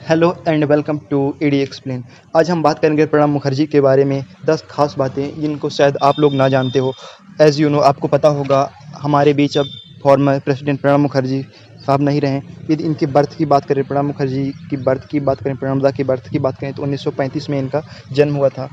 Hello and welcome to ED explain. आज हम बात करेंगे प्रणब मुखर्जी के बारे में 10 खास बातें जिनको शायद आप लोग ना जानते हो। एज़ यू नो, आपको पता होगा हमारे बीच अब फॉर्मर प्रेसिडेंट प्रणब मुखर्जी साहब नहीं रहे। यदि इनकी बर्थ की बात करें, प्रणब मुखर्जी की बर्थ की बात करें, प्रणब दा की बर्थ की बात करें तो 1935 में इनका जन्म हुआ था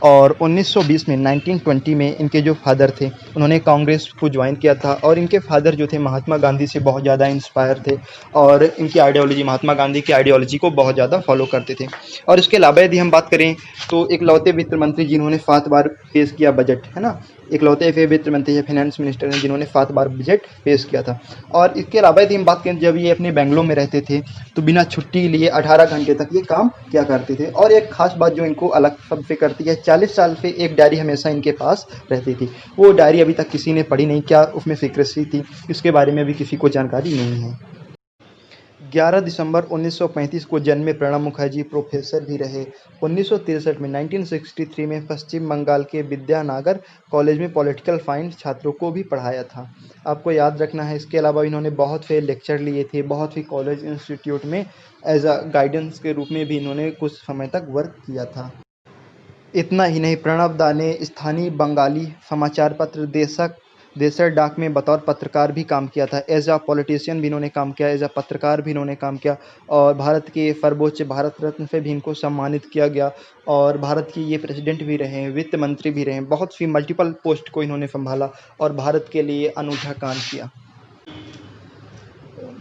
और 1920 में 1920 में इनके जो फादर थे उन्होंने कांग्रेस को ज्वाइन किया था और इनके फादर जो थे महात्मा गांधी से बहुत ज़्यादा इंस्पायर थे और इनकी आइडियोलॉजी, महात्मा गांधी की आइडियोलॉजी को बहुत ज़्यादा फॉलो करते थे। और इसके अलावा यदि हम बात करें तो इकलौते वित्त मंत्री जिन्होंने 7 बार पेश किया बजट, है ना, इकलौते वित्त मंत्री या फाइनेंस मिनिस्टर हैं जिन्होंने 7 बार बजट पेश किया था। और इसके अलावा यदि हम बात करें, जब ये अपने बेंगलोर में रहते थे तो बिना छुट्टी लिए 18 घंटे तक ये काम किया करते थे। और एक खास बात जो इनको अलग सबसे करती है, 40 साल से एक डायरी हमेशा इनके पास रहती थी। वो डायरी अभी तक किसी ने पढ़ी नहीं, क्या उसमें सीक्रेसी थी इसके बारे में भी किसी को जानकारी नहीं है। 11 दिसंबर 1935 को जन्मे प्रणब मुखर्जी प्रोफेसर भी रहे। 1963 में 1963 में पश्चिम बंगाल के विद्यानगर कॉलेज में पॉलिटिकल साइंस छात्रों को भी पढ़ाया था। आपको याद रखना है। इसके अलावा इन्होंने बहुत से लेक्चर लिए थे, बहुत ही कॉलेज इंस्टीट्यूट में एज अ गाइडेंस के रूप में भी इन्होंने कुछ समय तक वर्क किया था। इतना ही नहीं, प्रणब दा ने स्थानीय बंगाली समाचार पत्र देशर डाक में बतौर पत्रकार भी काम किया था। एज अ पॉलिटिशियन भी इन्होंने काम किया, एज अ पत्रकार भी इन्होंने काम किया और भारत के सर्वोच्च भारत रत्न से भी इनको सम्मानित किया गया और भारत की ये प्रेसिडेंट भी रहे हैं, वित्त मंत्री भी रहे हैं। बहुत सी मल्टीपल पोस्ट को इन्होंने संभाला और भारत के लिए अनूठा काम किया।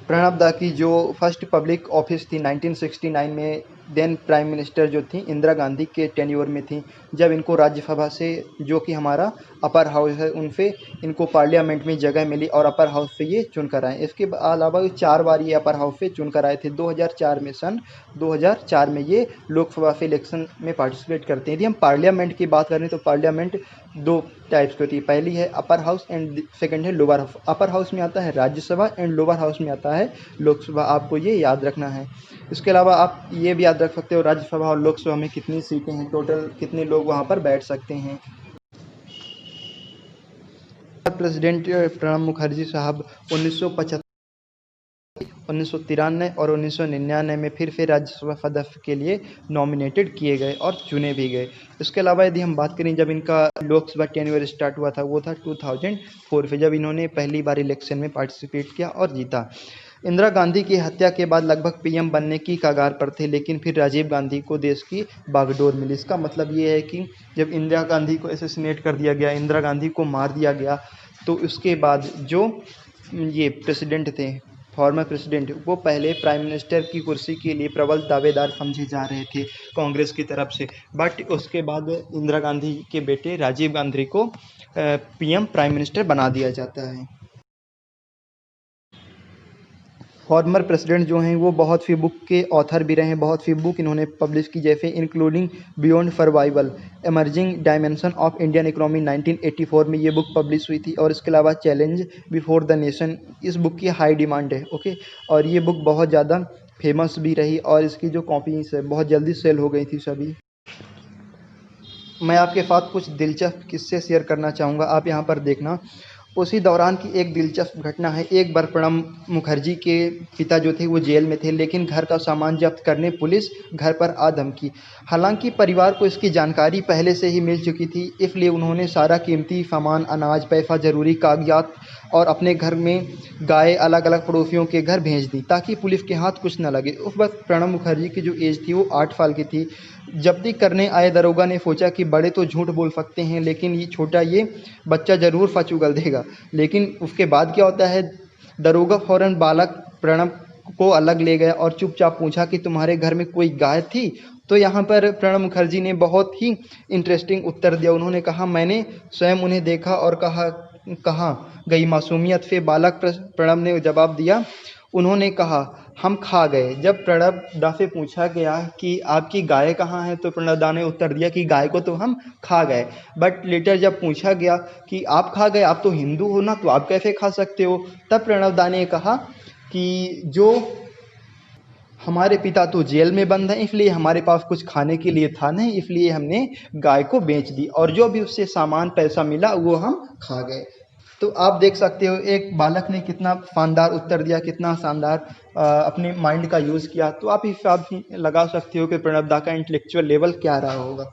प्रणब दा की जो फर्स्ट पब्लिक ऑफिस थी 1969 में, देन प्राइम मिनिस्टर जो थी इंदिरा गांधी के टेन्योर में थी, जब इनको राज्यसभा से, जो कि हमारा अपर हाउस है, उनसे इनको पार्लियामेंट में जगह मिली और अपर हाउस से ये चुनकर आए। इसके अलावा 4 बार ये अपर हाउस से चुनकर आए थे। 2004 में ये लोकसभा से इलेक्शन में पार्टिसिपेट करते हैं। यदि हम पार्लियामेंट की बात करें तो पार्लियामेंट 2 टाइप्स की होती है। पहली है अपर हाउस एंड सेकंड है लोअर हाउस। अपर हाउस में आता है राज्यसभा एंड लोअर हाउस में आता है लोकसभा। आपको ये याद रखना है। इसके अलावा आप ये भी याद रख सकते हो राज्यसभा और लोकसभा में कितनी सीटें हैं, टोटल कितने लोग वहाँ पर बैठ सकते हैं। प्रेसिडेंट प्रणब मुखर्जी साहब 1975, 1993 और 1999 में फिर से राज्यसभा सदस्य के लिए नॉमिनेटेड किए गए और चुने भी गए। इसके अलावा यदि हम बात करें, जब इनका लोकसभा टेन्योर स्टार्ट हुआ था वो था 2004 से, जब इन्होंने पहली बार इलेक्शन में पार्टिसिपेट किया और जीता। इंदिरा गांधी की हत्या के बाद लगभग पीएम बनने की कगार पर थे, लेकिन फिर राजीव गांधी को देश की बागडोर मिली। इसका मतलब ये है कि जब इंदिरा गांधी को असैसिनेट कर दिया गया, इंदिरा गांधी को मार दिया गया, तो उसके बाद जो ये प्रेसिडेंट थे, फॉर्मर प्रेसिडेंट, वो पहले प्राइम मिनिस्टर की कुर्सी के लिए प्रबल दावेदार समझे जा रहे थे कांग्रेस की तरफ से। बट उसके बाद इंदिरा गांधी के बेटे राजीव गांधी को पीएम प्राइम मिनिस्टर बना दिया जाता है। फॉर्मर प्रेसिडेंट जो हैं वो बहुत सी बुक के ऑथर भी रहे हैं। बहुत सी बुक इन्होंने पब्लिश की, जैसे including beyond survival, emerging dimension of Indian economy 1984 में ये बुक पब्लिश हुई थी। और इसके अलावा चैलेंज बिफोर द नेशन, इस बुक की हाई डिमांड है, ओके। और ये बुक बहुत ज़्यादा फेमस भी रही और इसकी जो कॉपीज है बहुत जल्दी सेल हो गई थी सभी। मैं आपके साथ कुछ दिलचस्प किस्से शेयर करना चाहूँगा, आप यहाँ पर देखना। उसी दौरान की एक दिलचस्प घटना है। एक बार प्रणब मुखर्जी के पिता जो थे वो जेल में थे, लेकिन घर का सामान जब्त करने पुलिस घर पर आ धमकी। हालांकि परिवार को इसकी जानकारी पहले से ही मिल चुकी थी, इसलिए उन्होंने सारा कीमती सामान, अनाज, पैसा, ज़रूरी कागजात और अपने घर में गाय अलग अलग पड़ोसियों के घर भेज दी ताकि पुलिस के हाथ कुछ न लगे। उस वक्त प्रणब मुखर्जी की जो एज थी वो 8 साल की थी। जब्ती करने आए दरोगा ने सोचा कि बड़े तो झूठ बोल सकते हैं, लेकिन ये छोटा ये बच्चा ज़रूर सच उगल देगा। लेकिन उसके बाद क्या होता है, दरोगा फौरन बालक प्रणब को अलग ले गया और चुपचाप पूछा कि तुम्हारे घर में कोई गाय थी? तो यहाँ पर प्रणब मुखर्जी ने बहुत ही इंटरेस्टिंग उत्तर दिया। उन्होंने कहा, मैंने स्वयं उन्हें देखा और कहा कहाँ गई मासूमियत से बालक प्रणब ने जवाब दिया। उन्होंने कहा, हम खा गए। जब प्रणब दा से पूछा गया कि आपकी गाय कहाँ है, तो प्रणब दा ने उत्तर दिया कि गाय को तो हम खा गए। बट लेटर जब पूछा गया कि आप खा गए, आप तो हिंदू हो ना, तो आप कैसे खा सकते हो? तब प्रणब दा ने कहा कि जो हमारे पिता तो जेल में बंद हैं, इसलिए हमारे पास कुछ खाने के लिए था नहीं, इसलिए हमने गाय को बेच दी और जो भी उससे सामान पैसा मिला वो हम खा गए। तो आप देख सकते हो एक बालक ने कितना शानदार उत्तर दिया, कितना शानदार अपने माइंड का यूज़ किया। तो आप हिसाब से लगा सकते हो कि प्रणब दा का इंटेलेक्चुअल लेवल क्या रहा होगा।